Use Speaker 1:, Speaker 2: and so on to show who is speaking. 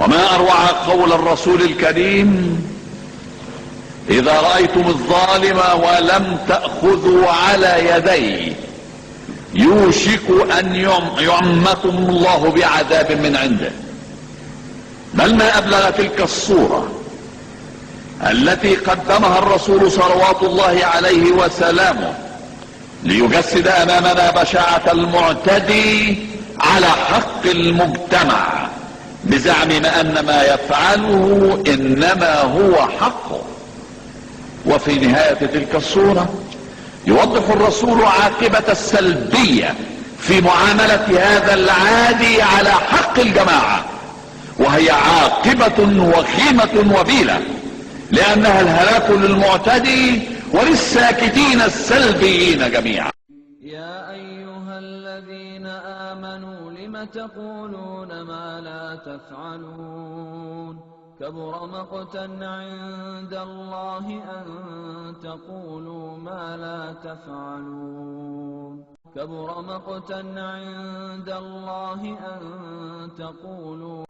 Speaker 1: وما اروع قول الرسول الكريم: اذا رأيتم الظالم ولم تأخذوا على يديه يوشك ان يعمكم الله بعذاب من عنده. بل ما ابلغ تلك الصورة التي قدمها الرسول صلوات الله عليه وسلامه ليجسد امامنا بشاعة المعتدي على حق المجتمع بزعم ان ما يفعله انما هو حقه. وفي نهاية تلك الصورة يوضح الرسول عاقبة السلبية في معاملة هذا العادي على حق الجماعة، وهي عاقبة وخيمة وبيلة، لأنها الهلاك للمعتدي وللساكتين السلبيين جميعا.
Speaker 2: يا أيها الذين آمنوا لم تقولون ما لا تفعلون كبر مقتا عند الله أن تقولوا ما لا تفعلون كبر مقتا عند الله أن تقولوا